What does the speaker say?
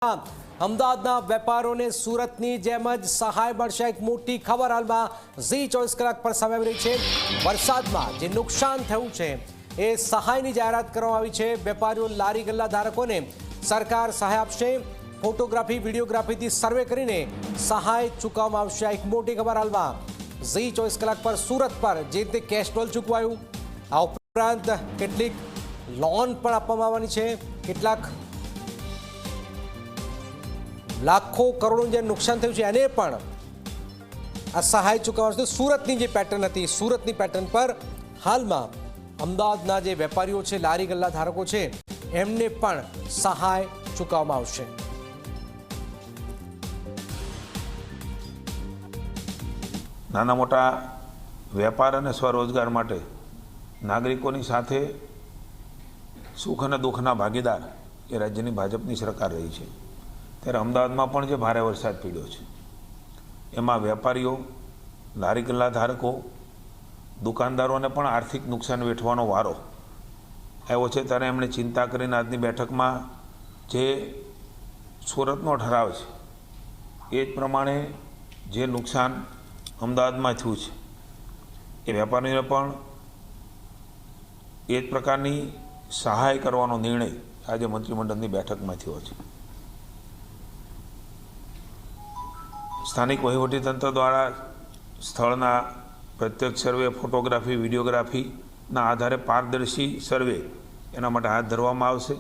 અમદાવાદના વેપારીઓને સુરતની જેમ જ સહાય મળશે। એક મોટી ખબર હાલમાં ઝી 24 કલાક પર સામે આવી રહી છે। વરસાદમાં જે નુકસાન થયું છે એ સહાયની જાહેરાત કરવામાં આવી છે। વેપારીઓ લારી ગલ્લા ધારકોને સરકાર સહાય આપશે। ફોટોગ્રાફી વિડીયોગ્રાફીથી સર્વે કરીને સહાય ચૂકવવામાં આવશે। એક મોટી ખબર હાલમાં ઝી 24 કલાક પર સુરત પર જે રીતે કેસ્ટ્રોલ ચૂકવાયું, આ ઉપરાંત કેટલીક લોન પણ આપવામાં આવવાની છે। કેટલાક લાખો કરોડોનું જે નુકસાન થયું છે એને પણ આ સહાય ચૂકવવા। સુરતની જે પેટર્ન હતી, સુરતની પેટર્ન પર હાલમાં અમદાવાદના જે વેપારીઓ છે, લારી ગલ્લા ધારકો છે, એમને પણ સહાય ચૂકવવામાં આવશે। નાના મોટા વેપાર અને સ્વરોજગાર માટે નાગરિકોની સાથે સુખ અને દુઃખના ભાગીદાર એ રાજ્યની ભાજપની સરકાર રહી છે। ત્યારે અમદાવાદમાં પણ જે ભારે વરસાદ પડ્યો છે એમાં વેપારીઓ, લારી ગલ્લા ધારકો, દુકાનદારોને પણ આર્થિક નુકસાન વેઠવાનો વારો આવ્યો છે। ત્યારે એમણે ચિંતા કરીને આજની બેઠકમાં જે સુરતનો ઠરાવ છે એ જ પ્રમાણે જે નુકસાન અમદાવાદમાં થયું છે એ વેપારીઓને પણ એ જ પ્રકારની સહાય કરવાનો નિર્ણય આજે મંત્રીમંડળની બેઠકમાં થયો છે। સ્થાનિક વહીવટીતંત્ર દ્વારા સ્થળના પ્રત્યક્ષ સર્વે, ફોટોગ્રાફી, વિડીયોગ્રાફીના આધારે પારદર્શી સર્વે એના માટે હાથ ધરવામાં આવશે।